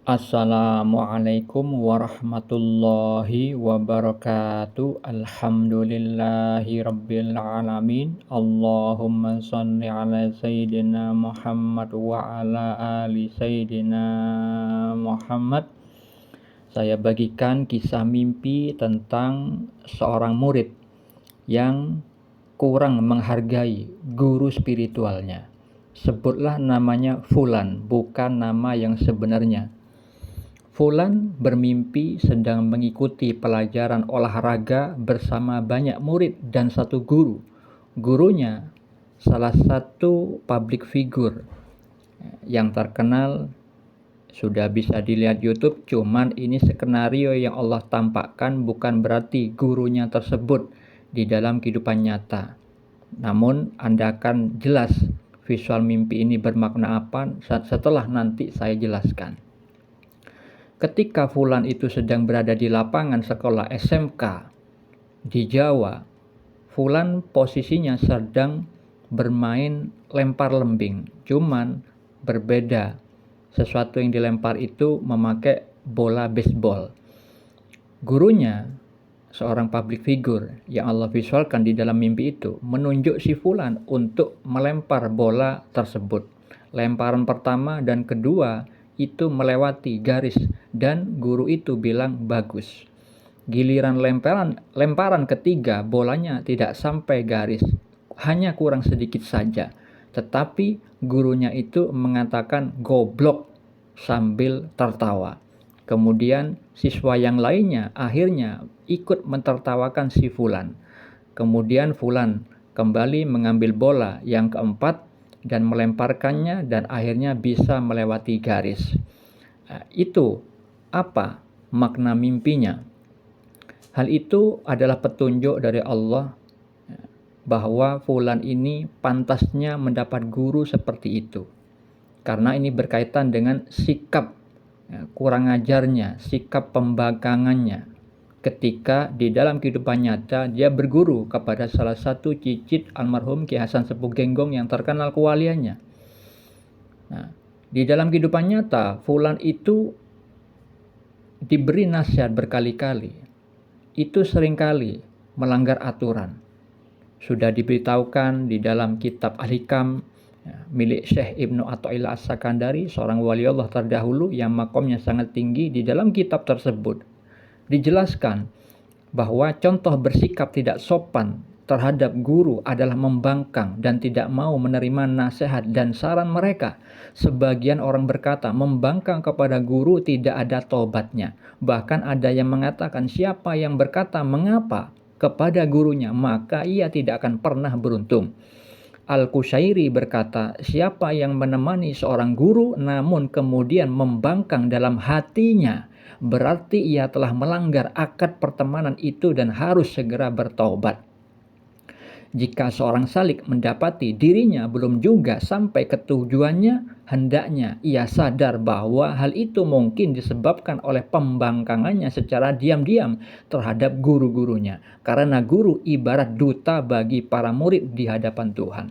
Assalamualaikum warahmatullahi wabarakatuh. Alhamdulillahi rabbil alamin. Allahumma shalli ala sayyidina Muhammad wa ala ali sayyidina Muhammad. Saya bagikan kisah mimpi tentang seorang murid yang kurang menghargai guru spiritualnya. Sebutlah namanya Fulan, bukan nama yang sebenarnya. Fulan bermimpi sedang mengikuti pelajaran olahraga bersama banyak murid dan satu guru. Gurunya salah satu public figure yang terkenal, sudah bisa dilihat YouTube, cuman ini skenario yang Allah tampakkan, bukan berarti gurunya tersebut di dalam kehidupan nyata. Namun Anda akan jelas visual mimpi ini bermakna apa setelah nanti saya jelaskan. Ketika Fulan itu sedang berada di lapangan sekolah SMK di Jawa, Fulan posisinya sedang bermain lempar lembing. Cuman berbeda, sesuatu yang dilempar itu memakai bola baseball. Gurunya, seorang public figure yang Allah visualkan di dalam mimpi itu, menunjuk si Fulan untuk melempar bola tersebut. Lemparan pertama dan kedua itu melewati garis dan guru itu bilang bagus. Giliran lemparan ketiga, bolanya tidak sampai garis, hanya kurang sedikit saja. Tetapi gurunya itu mengatakan goblok sambil tertawa. Kemudian siswa yang lainnya akhirnya ikut mentertawakan si Fulan. Kemudian Fulan kembali mengambil bola yang keempat dan melemparkannya dan akhirnya bisa melewati garis. Itu apa makna mimpinya? Hal itu adalah petunjuk dari Allah bahwa Fulan ini pantasnya mendapat guru seperti itu. Karena ini berkaitan dengan sikap kurang ajarnya, sikap pembangkangannya. Ketika di dalam kehidupan nyata dia berguru kepada salah satu cicit almarhum Ki Hasan Sepuh Genggong yang terkenal kewaliannya. Nah, di dalam kehidupan nyata Fulan itu diberi nasihat berkali-kali. Itu seringkali melanggar aturan. Sudah diberitahukan di dalam kitab Al-Hikam milik Syekh Ibnu Athaillah As-Sakandari, seorang wali Allah terdahulu yang makomnya sangat tinggi. Di dalam kitab tersebut dijelaskan bahwa contoh bersikap tidak sopan terhadap guru adalah membangkang dan tidak mau menerima nasihat dan saran mereka. Sebagian orang berkata membangkang kepada guru tidak ada tobatnya. Bahkan ada yang mengatakan siapa yang berkata mengapa kepada gurunya maka ia tidak akan pernah beruntung. Al-Qushairi berkata, siapa yang menemani seorang guru namun kemudian membangkang dalam hatinya, berarti ia telah melanggar akad pertemanan itu dan harus segera bertaubat. Jika seorang salik mendapati dirinya belum juga sampai ke tujuannya, hendaknya ia sadar bahwa hal itu mungkin disebabkan oleh pembangkangannya secara diam-diam terhadap guru-gurunya. Karena guru ibarat duta bagi para murid di hadapan Tuhan.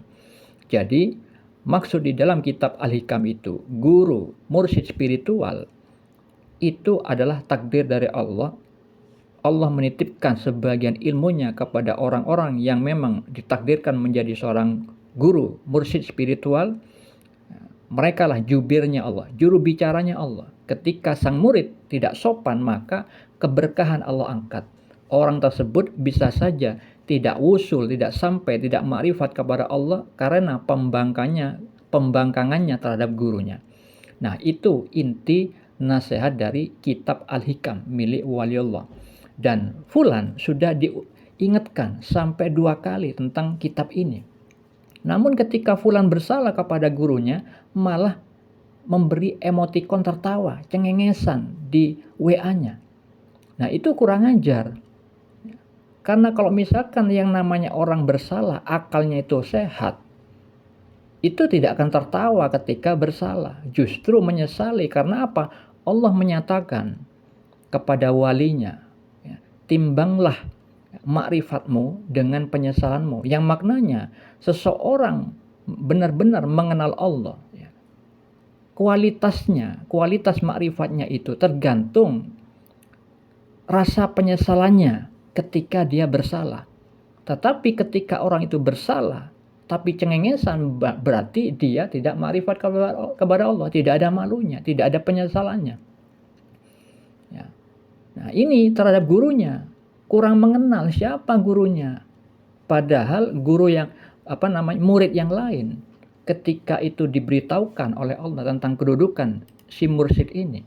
Jadi, maksud di dalam kitab Al-Hikam itu, guru, mursyid spiritual, itu adalah takdir dari Allah. Allah menitipkan sebagian ilmunya kepada orang-orang yang memang ditakdirkan menjadi seorang guru, mursyid spiritual. Mereka lah jubirnya Allah, juru bicaranya Allah. Ketika sang murid tidak sopan, maka keberkahan Allah angkat. Orang tersebut bisa saja tidak wusul, tidak sampai, tidak makrifat kepada Allah karena pembangkangannya terhadap gurunya. Nah, itu inti nasihat dari kitab Al-Hikam milik waliullah. Dan Fulan sudah diingatkan sampai 2 kali tentang kitab ini. Namun ketika Fulan bersalah kepada gurunya, malah memberi emotikon tertawa, cengengesan di WA-nya. Nah, itu kurang ajar. Karena kalau misalkan yang namanya orang bersalah, akalnya itu sehat, itu tidak akan tertawa ketika bersalah. Justru menyesali. Karena apa? Allah menyatakan kepada walinya, timbanglah makrifatmu dengan penyesalanmu. Yang maknanya seseorang benar-benar mengenal Allah, kualitas ma'rifatnya itu tergantung rasa penyesalannya ketika dia bersalah. Tetapi ketika orang itu bersalah tapi cengengesan, berarti dia tidak ma'rifat kepada Allah, tidak ada malunya, tidak ada penyesalannya. Ya. Nah, ini terhadap gurunya, kurang mengenal siapa gurunya. Padahal guru yang murid yang lain ketika itu diberitahukan oleh Allah tentang kedudukan si mursyid ini,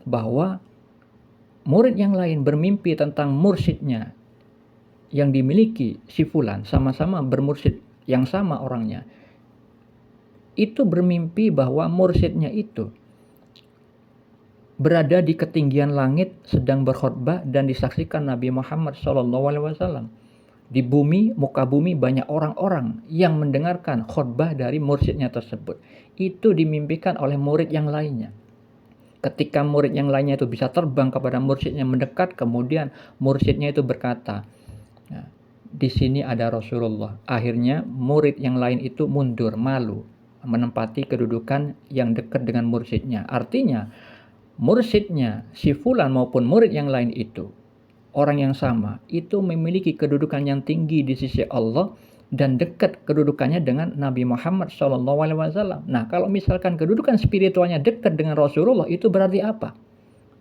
bahwa murid yang lain bermimpi tentang mursyidnya yang dimiliki si fulan, sama-sama bermursyid yang sama orangnya, itu bermimpi bahwa mursyidnya itu berada di ketinggian langit sedang berkhutbah dan disaksikan Nabi Muhammad SAW. Di bumi, muka bumi, banyak orang-orang yang mendengarkan khutbah dari mursyidnya tersebut. Itu dimimpikan oleh murid yang lainnya. Ketika murid yang lainnya itu bisa terbang kepada mursyidnya, mendekat, kemudian mursyidnya itu berkata, ya, di sini ada Rasulullah. Akhirnya murid yang lain itu mundur, malu, menempati kedudukan yang dekat dengan mursyidnya. Artinya mursyidnya si fulan maupun murid yang lain itu, orang yang sama, itu memiliki kedudukan yang tinggi di sisi Allah dan dekat kedudukannya dengan Nabi Muhammad SAW. Nah, kalau misalkan kedudukan spiritualnya dekat dengan Rasulullah, itu berarti apa?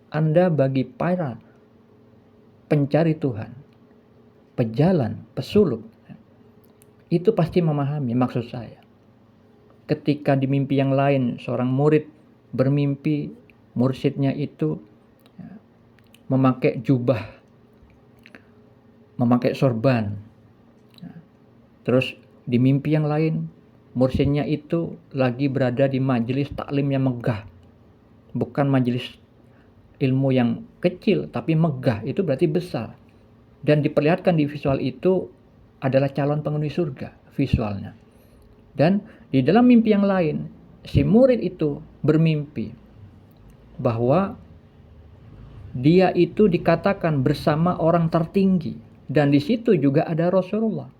Anda bagi para pencari Tuhan, pejalan, pesuluk, itu pasti memahami maksud saya. Ketika di mimpi yang lain, seorang murid bermimpi mursyidnya itu memakai jubah, memakai sorban. Terus di mimpi yang lain, mursyidnya itu lagi berada di majelis taklim yang megah. Bukan majelis ilmu yang kecil, tapi megah, itu berarti besar. Dan diperlihatkan di visual itu adalah calon penghuni surga visualnya. Dan di dalam mimpi yang lain, si murid itu bermimpi bahwa dia itu dikatakan bersama orang tertinggi. Dan di situ juga ada Rasulullah.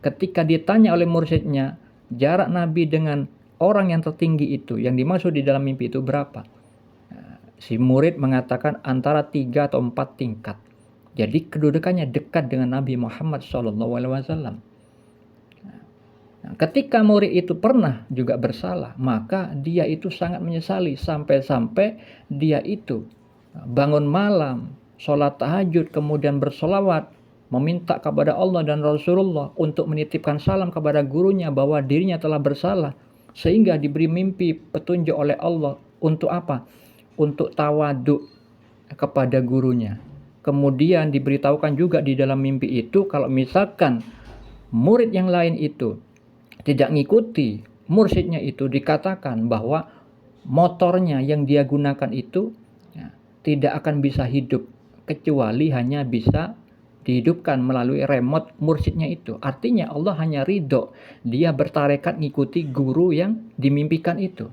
Ketika ditanya oleh mursyidnya, jarak Nabi dengan orang yang tertinggi itu, yang dimaksud di dalam mimpi itu berapa? Si murid mengatakan antara 3 atau 4 tingkat. Jadi kedudukannya dekat dengan Nabi Muhammad SAW. Ketika murid itu pernah juga bersalah, maka dia itu sangat menyesali sampai-sampai dia itu bangun malam, sholat tahajud, kemudian bersolawat, meminta kepada Allah dan Rasulullah untuk menitipkan salam kepada gurunya bahwa dirinya telah bersalah, sehingga diberi mimpi petunjuk oleh Allah untuk apa? Untuk tawaduk kepada gurunya. Kemudian diberitahukan juga di dalam mimpi itu kalau misalkan murid yang lain itu tidak mengikuti mursyidnya itu, dikatakan bahwa motornya yang dia gunakan itu tidak akan bisa hidup kecuali hanya bisa dihidupkan melalui remote mursyidnya itu. Artinya Allah hanya ridho dia bertarekat ngikuti guru yang dimimpikan itu.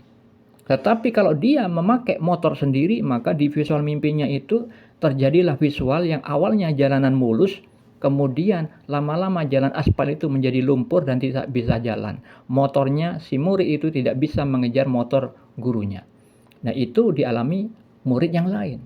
Tetapi kalau dia memakai motor sendiri, maka di visual mimpinya itu terjadilah visual yang awalnya jalanan mulus, kemudian lama-lama jalan aspal itu menjadi lumpur dan tidak bisa jalan. Motornya si murid itu tidak bisa mengejar motor gurunya. Nah, itu dialami murid yang lain.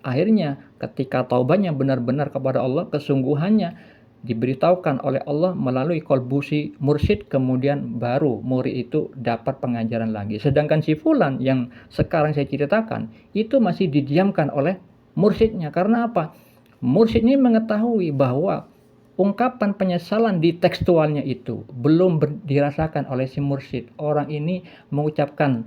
Akhirnya ketika taubatnya benar-benar kepada Allah, kesungguhannya diberitahukan oleh Allah melalui kolbu si mursyid, kemudian baru murid itu dapat pengajaran lagi. Sedangkan si fulan yang sekarang saya ceritakan itu masih didiamkan oleh mursyidnya. Karena apa? Mursyidnya mengetahui bahwa ungkapan penyesalan di tekstualnya itu belum dirasakan oleh si mursyid. Orang ini mengucapkan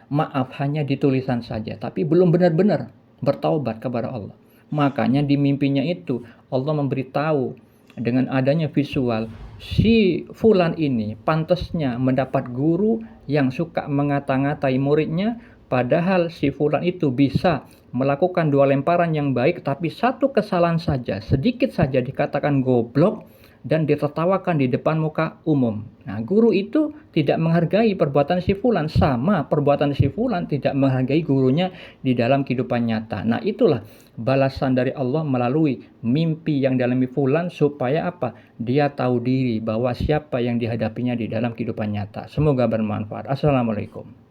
maaf hanya di tulisan saja, tapi belum benar-benar bertaubat kepada Allah. Makanya di mimpinya itu Allah memberitahu dengan adanya visual, si fulan ini pantasnya mendapat guru yang suka mengata-ngatai muridnya, padahal si fulan itu bisa melakukan 2 lemparan yang baik, tapi 1 kesalahan saja, sedikit saja dikatakan goblok dan ditertawakan di depan muka umum. Nah, guru itu tidak menghargai perbuatan si fulan, sama perbuatan si fulan tidak menghargai gurunya di dalam kehidupan nyata. Nah, itulah balasan dari Allah melalui mimpi yang dialami fulan, supaya apa? Dia tahu diri bahwa siapa yang dihadapinya di dalam kehidupan nyata. Semoga bermanfaat. Assalamualaikum.